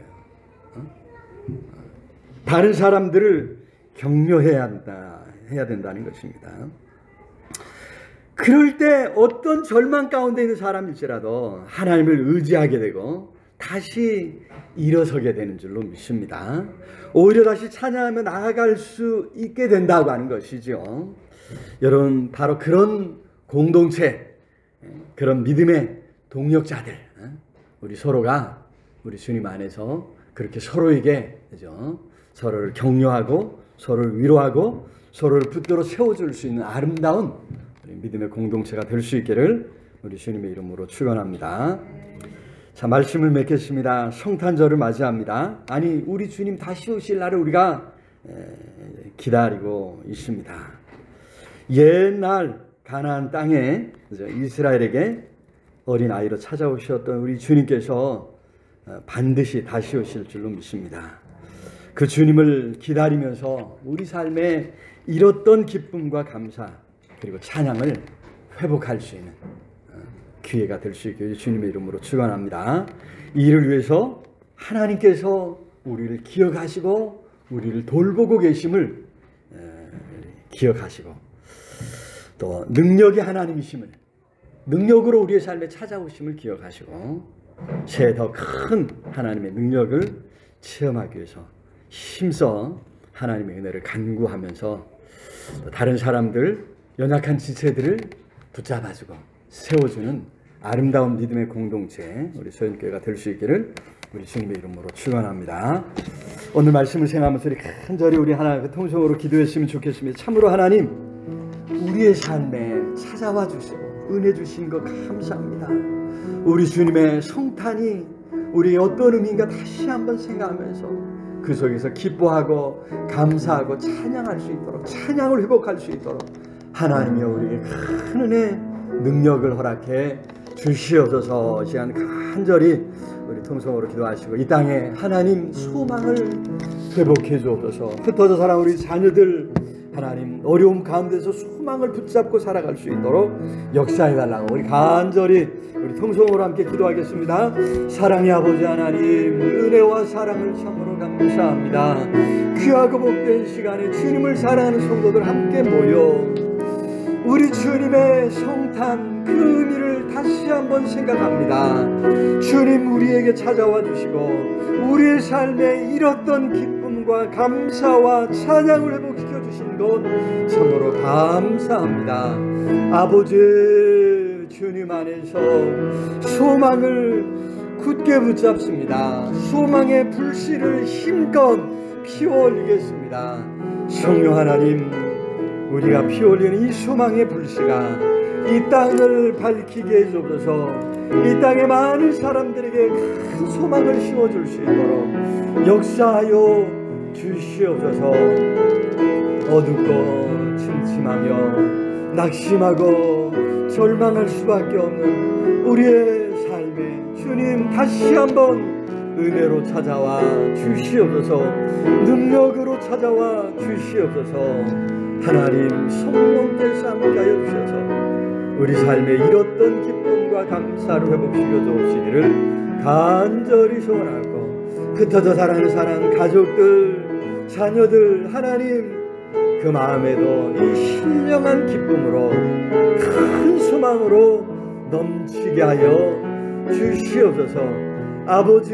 다른 사람들을 격려해야 된다는 것입니다. 그럴 때 어떤 절망 가운데 있는 사람일지라도 하나님을 의지하게 되고 다시 일어서게 되는 줄로 믿습니다. 오히려 다시 찬양하며 나아갈 수 있게 된다고 하는 것이죠. 여러분 바로 그런 공동체, 그런 믿음의 동력자들, 우리 서로가 우리 주님 안에서 그렇게 서로에게 그죠? 서로를 격려하고 서로를 위로하고 서로를 붙들어 세워줄 수 있는 아름다운 우리 믿음의 공동체가 될 수 있기를 우리 주님의 이름으로 축원합니다. 자, 말씀을 맺겠습니다. 성탄절을 맞이합니다. 아니 우리 주님 다시 오실 날을 우리가 기다리고 있습니다. 옛날 가나안 땅에 이스라엘에게 어린 아이로 찾아오셨던 우리 주님께서 반드시 다시 오실 줄로 믿습니다. 그 주님을 기다리면서 우리 삶에 잃었던 기쁨과 감사 그리고 찬양을 회복할 수 있는 기회가 될 수 있게 주님의 이름으로 축원합니다. 이 일을 위해서 하나님께서 우리를 기억하시고 우리를 돌보고 계심을 기억하시고 또 능력이 하나님이심을 능력으로 우리의 삶에 찾아오심을 기억하시고 새해 더 큰 하나님의 능력을 체험하기 위해서 힘써 하나님의 은혜를 간구하면서 다른 사람들 연약한 지체들을 붙잡아주고 세워주는 아름다운 믿음의 공동체 우리 소연교회가 될 수 있기를 우리 주님의 이름으로 축원합니다. 오늘 말씀을 생각하면서 우리 간절히 우리 하나님의 통성으로 기도했으면 좋겠습니다. 참으로 하나님 우리의 삶에 찾아와 주시고 은혜 주신 것 감사합니다. 우리 주님의 성탄이 우리의 어떤 의미인가 다시 한번 생각하면서 그 속에서 기뻐하고 감사하고 찬양할 수 있도록 찬양을 회복할 수 있도록 하나님이여 우리에게 큰 은혜 능력을 허락해 주시옵소서. 시간 간절히 우리 통성으로 기도하시고 이 땅에 하나님 소망을 회복해 주옵소서. 흩어져 살아온 우리 자녀들 하나님 어려움 가운데서 소망을 붙잡고 살아갈 수 있도록 역사해달라고 우리 간절히 우리 통성으로 함께 기도하겠습니다. 사랑의 아버지 하나님 은혜와 사랑을 참으로 감사합니다. 귀하고 복된 시간에 주님을 사랑하는 성도들 함께 모여 우리 주님의 성탄 그 의미를 다시 한번 생각합니다. 주님 우리에게 찾아와 주시고 우리의 삶에 잃었던 기쁨과 감사와 찬양을 회복시켜 주신 것 참으로 감사합니다. 아버지 주님 안에서 소망을 굳게 붙잡습니다. 소망의 불씨를 힘껏 피워올리겠습니다. 성령 하나님 우리가 피어올리는 이 소망의 불씨가 이 땅을 밝히게 해주옵소서. 이 땅의 많은 사람들에게 큰 소망을 심어줄 수 있도록 역사하여 주시옵소서. 어둡고 침침하며 낙심하고 절망할 수밖에 없는 우리의 삶에 주님 다시 한번 은혜로 찾아와 주시옵소서. 능력으로 찾아와 주시옵소서. 하나님 성령께서 함께하여 주셔서 우리 삶에 잃었던 기쁨과 감사를 회복시켜 주옵시기를 간절히 소원하고 흩어져 살아가는 사랑 가족들 자녀들 하나님 그 마음에도 이 신령한 기쁨으로 큰 소망으로 넘치게 하여 주시옵소서. 아버지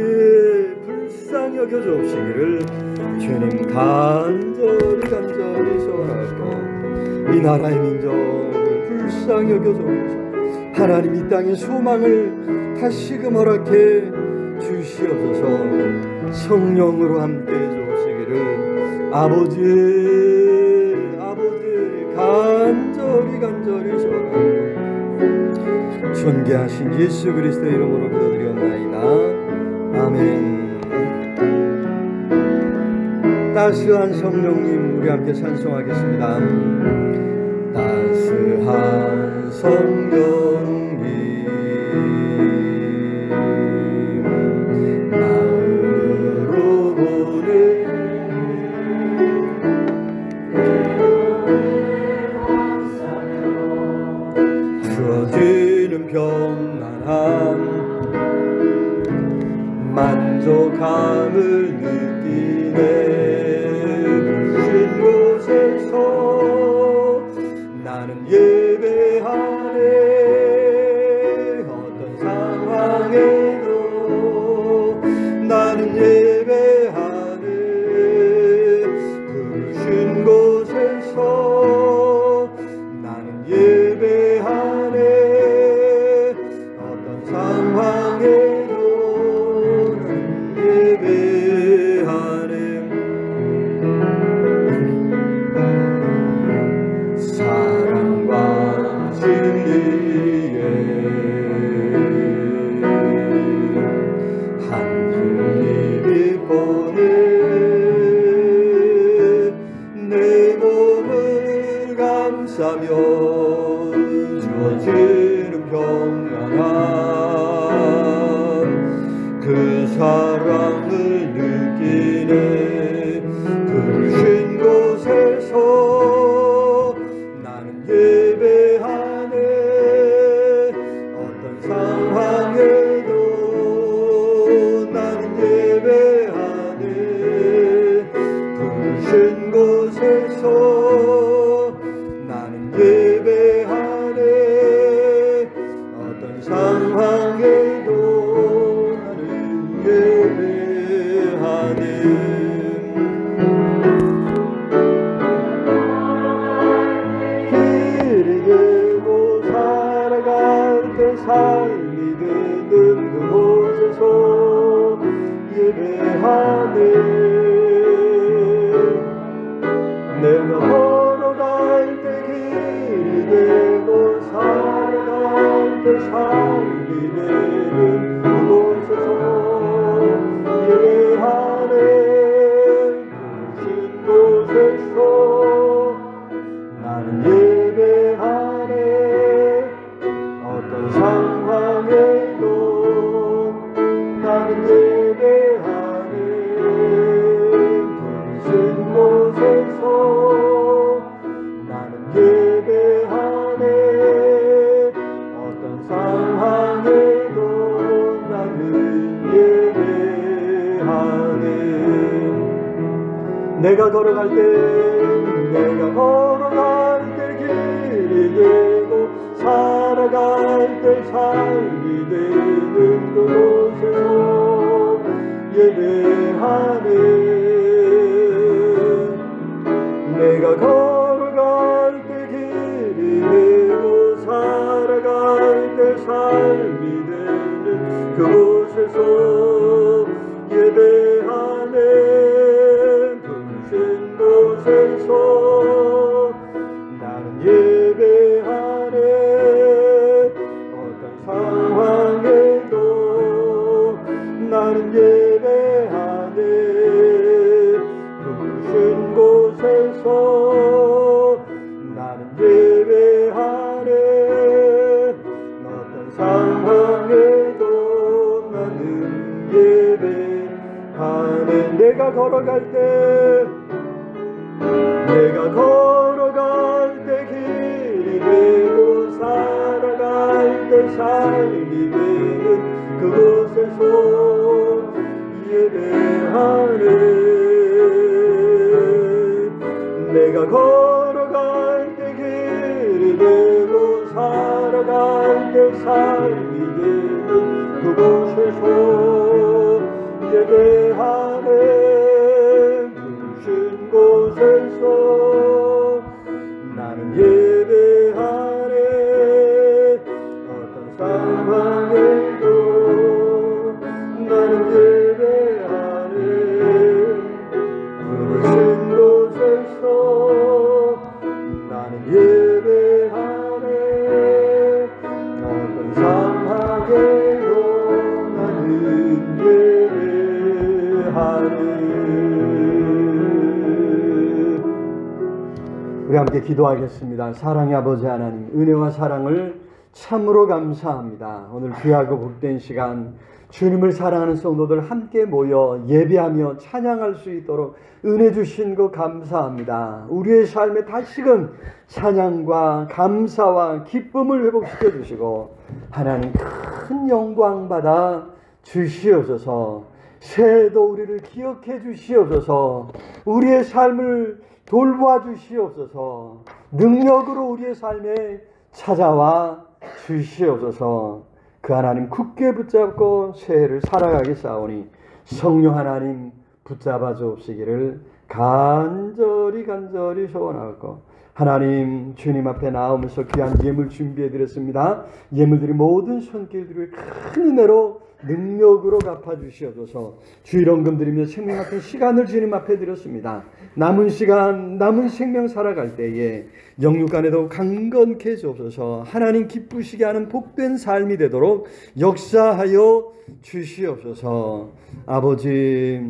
불쌍히 여겨 주옵시기를 주님 간절히 소원하고 이 나라의 민족을 불쌍히 여겨 주옵소서. 하나님 이 땅의 소망을 다시금 허락해 주시옵소서. 성령으로 함께 주옵시기를 아버지 간절히 소원하고 존귀하신 예수 그리스도의 이름으로 기도드리옵나이다. 아멘. 따스한 성령님 우리 함께 찬송하겠습니다. 따스한 성령님 마음으로 보내 주어지는 평안함 만족함을 느끼네. 신 곳에서 나는 예배하네. 어떤 상황에도 나는 예배하네. 부르신 곳에서 나는 예배하네. 어떤 상황에도 사랑과 진리에 한 힘이 보내 내 몸을 감싸며 주어지는 평안함 그 사랑을 느끼네. 부르신 곳에서 나는 예배하네. 어떤 상황에도 나는 예배하네. 길이 되고 살아갈 때 삶이 되는 그곳에서 예배하네. 내가 걸어갈 때 길이 되고 살아갈 때 삶이 되는 그곳에서 예배하네. 부르신 곳에서 나는 예배하네. 어떤 상황에도 나는 예배하네. 부르신 곳에서 나는 예배하네. 어떤 상황에도 나는 예배하네. 내가 걸어갈 때 길이 되고 살아갈 때 삶이 되는 그곳에서 예배하네. 내가 걸어갈 때 길이 되고 살아갈 때 삶이 되는 그곳에서 예배하네. 부르신 곳에서 나는 예배하네. 어떤 상황에도 나는 예배하네. 부르신 곳에서 나는 예배하네. 어떤 상황에도 나는 예배하네. 내가 걸어갈 때 길이 되고 살아갈 때 삶이 되는 그곳에서 예배하네. 내가 걸어갈 때 길이 되고 살아갈 때 삶이 되는 그곳에서 예배하네. 부르신 곳에서 나는 예배하네. 어떤 상황에도 나는 예배하네. 부르신 곳에서 나는 예배하네. 어떤 상황에도 나는 예배하네. 우리 함께 기도하겠습니다. 사랑의 아버지 하나님, 은혜와 사랑을 참으로 감사합니다. 오늘 귀하고 복된 시간, 주님을 사랑하는 성도들 함께 모여 예배하며 찬양할 수 있도록 은혜 주신 것 감사합니다. 우리의 삶에 다시금 찬양과 감사와 기쁨을 회복시켜 주시고 하나님 큰 영광 받아 주시옵소서. 새해도 우리를 기억해 주시옵소서. 우리의 삶을 돌보아 주시옵소서. 능력으로 우리의 삶에 찾아와 주시옵소서. 그 하나님 굳게 붙잡고 새해를 살아가게 싸우니 성령 하나님 붙잡아 주옵시기를 간절히 소원하고, 하나님 주님 앞에 나오면서 귀한 예물 준비해 드렸습니다. 예물들이 모든 손길들을 큰 은혜로 능력으로 갚아주시옵소서. 주일원금 드리며 생명 같은 시간을 주님 앞에 드렸습니다. 남은 시간, 남은 생명 살아갈 때에 영육간에도 강건케 주옵소서. 하나님 기쁘시게 하는 복된 삶이 되도록 역사하여 주시옵소서. 아버지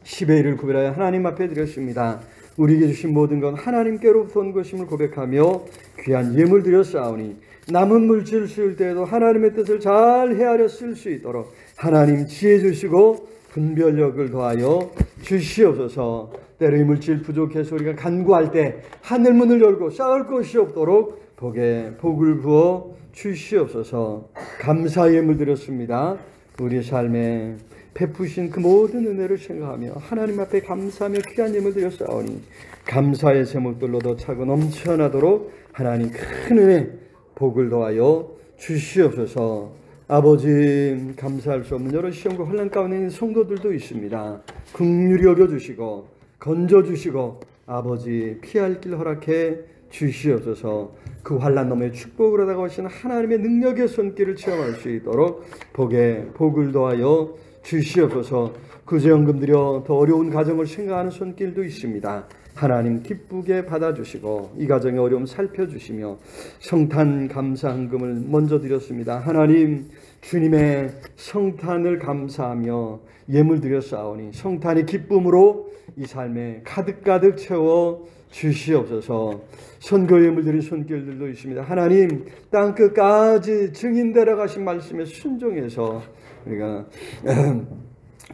10의 1을 구별하여 하나님 앞에 드렸습니다. 우리에게 주신 모든 건 하나님께로부터 온 것임을 고백하며 귀한 예물 드렸사오니 남은 물질 쓸 때에도 하나님의 뜻을 잘 헤아려 쓸 수 있도록 하나님 지혜 주시고 분별력을 더하여 주시옵소서. 때로 이 물질 부족해서 우리가 간구할 때 하늘문을 열고 쌓을 것이 없도록 복에 복을 부어 주시옵소서. 감사 예물 드렸습니다. 우리 삶에 베푸신 그 모든 은혜를 생각하며 하나님 앞에 감사하며 귀한 예물 드렸사오니 감사의 제목들로도 차고 넘쳐나도록 하나님 큰 은혜 복을 더하여 주시옵소서. 아버지, 감사할 수 없는 여러 시험과 환난 가운데 있는 성도들도 있습니다. 긍휼히 여겨주시고 건져주시고 아버지 피할 길 허락해 주시옵소서. 그 환난 너머에 축복으로 다가오시는 하나님의 능력의 손길을 체험할 수 있도록 복을 더하여 주시옵소서. 구제연금 드려 더 어려운 가정을 생각하는 손길도 있습니다. 하나님 기쁘게 받아주시고 이 가정의 어려움 살펴주시며 성탄 감사헌금을 먼저 드렸습니다. 하나님 주님의 성탄을 감사하며 예물 드렸사오니 성탄의 기쁨으로 이 삶에 가득가득 채워 주시옵소서. 선교 예물 드린 손길들도 있습니다. 하나님 땅끝까지 증인되러 가신 말씀에 순종해서 우리가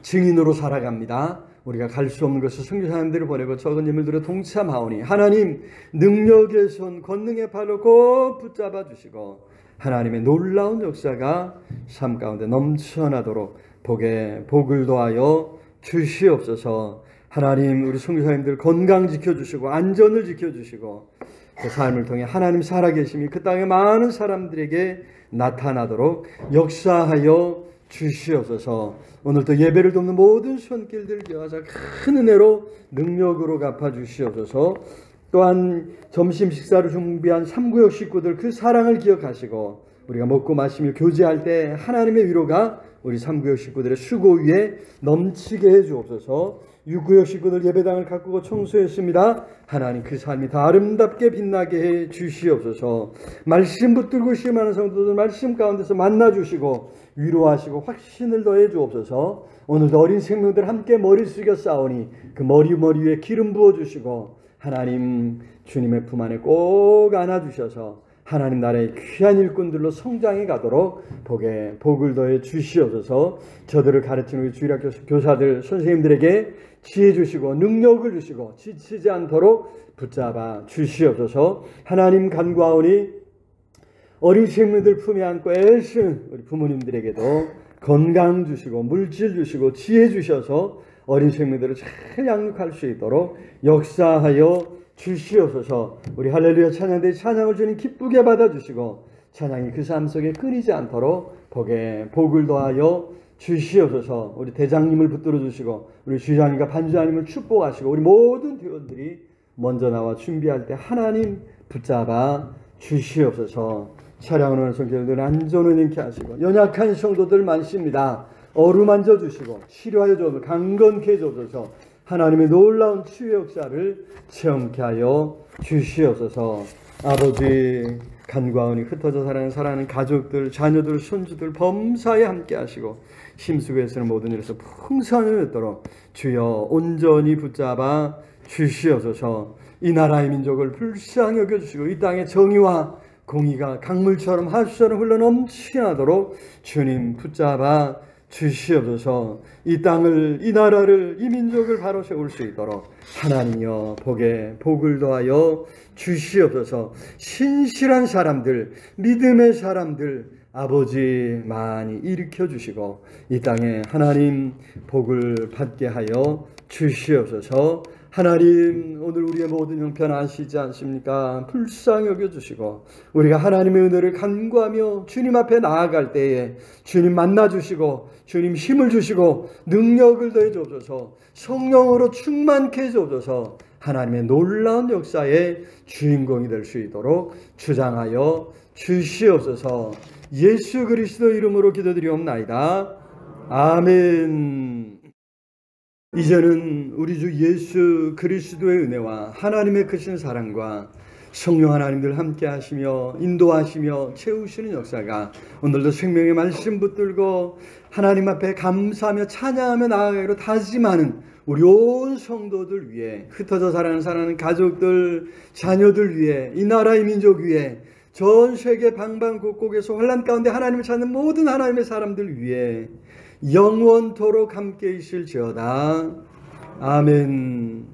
증인으로 살아갑니다. 우리가 갈 수 없는 것을 선교사님들을 보내고 적은 예물들을 동참하오니 하나님 능력의 손 권능의 발로 꼭 붙잡아 주시고 하나님의 놀라운 역사가 삶 가운데 넘쳐나도록 복을 더하여 주시옵소서. 하나님 우리 선교사님들 건강 지켜주시고 안전을 지켜주시고 그 삶을 통해 하나님 살아계심이 그 땅의 많은 사람들에게 나타나도록 역사하여 주시옵소서. 오늘도 예배를 돕는 모든 손길들 여하사 큰 은혜로 능력으로 갚아주시옵소서. 또한 점심 식사를 준비한 삼구역 식구들 그 사랑을 기억하시고 우리가 먹고 마시며 교제할 때 하나님의 위로가 우리 삼구역 식구들의 수고 위에 넘치게 해주옵소서. 육구역 식구들 예배당을 가꾸고 청소했습니다. 하나님 그 삶이 더 아름답게 빛나게 해 주시옵소서. 말씀 붙들고 심하는 성도들 말씀 가운데서 만나주시고 위로하시고 확신을 더해 주옵소서. 오늘도 어린 생명들 함께 머리 숙여 싸우니 그 머리 위에 기름 부어주시고 하나님 주님의 품 안에 꼭 안아주셔서 하나님 나라의 귀한 일꾼들로 성장해 가도록 복을 더해 주시옵소서. 저들을 가르치는 우리 주일학교 교사들 선생님들에게 지혜 주시고 능력을 주시고 지치지 않도록 붙잡아 주시옵소서. 하나님 간구하오니 어린 생명들 품에 안고 애쓰는 우리 부모님들에게도 건강 주시고 물질 주시고 지혜 주셔서 어린 생명들을 잘 양육할 수 있도록 역사하여 주시옵소서. 우리 할렐루야 찬양대 찬양을 주님 기쁘게 받아주시고 찬양이 그 삶 속에 끊이지 않도록 복을 더하여 주시옵소서. 우리 대장님을 붙들어 주시고 우리 주장님과 반주장님을 축복하시고 우리 모든 대원들이 먼저 나와 준비할 때 하나님 붙잡아 주시옵소서. 차량을 오는 성도들 안전을 인케 하시고 연약한 성도들 많습니다. 어루만져 주시고 치료하여 주옵소서. 강건케 해주옵소서. 하나님의 놀라운 치유 역사를 체험케 하여 주시옵소서. 아버지 간과하오니 흩어져 사랑하는 가족들 자녀들 손주들 범사에 함께 하시고 힘쓰고 애쓰는 모든 일에서 풍성함이 있도록 주여 온전히 붙잡아 주시옵소서. 이 나라의 민족을 불쌍히 여겨주시고 이 땅의 정의와 공의가 강물처럼 하수처럼 흘러넘치도록 주님 붙잡아 주시옵소서. 이 땅을 이 나라를 이 민족을 바로 세울 수 있도록 하나님여 복을 더하여 주시옵소서. 신실한 사람들 믿음의 사람들 아버지 많이 일으켜 주시고 이 땅에 하나님 복을 받게 하여 주시옵소서. 하나님 오늘 우리의 모든 형편 아시지 않습니까? 불쌍히 여겨주시고 우리가 하나님의 은혜를 간구하며 주님 앞에 나아갈 때에 주님 만나주시고 주님 힘을 주시고 능력을 더해 주옵소서. 성령으로 충만케 해 주옵소서. 하나님의 놀라운 역사의 주인공이 될 수 있도록 주장하여 주시옵소서. 예수 그리스도 이름으로 기도드리옵나이다. 아멘. 이제는 우리 주 예수 그리스도의 은혜와 하나님의 크신 사랑과 성령 하나님들 함께 하시며 인도하시며 채우시는 역사가 오늘도 생명의 말씀 붙들고 하나님 앞에 감사하며 찬양하며 나아가기로 다짐하는 우리 온 성도들 위해 흩어져 사랑하는 가족들 자녀들 위해 이 나라의 민족 위해 전 세계 방방곡곡에서 환난 가운데 하나님을 찾는 모든 하나님의 사람들 위해 영원토록 함께 있을지어다. 아멘.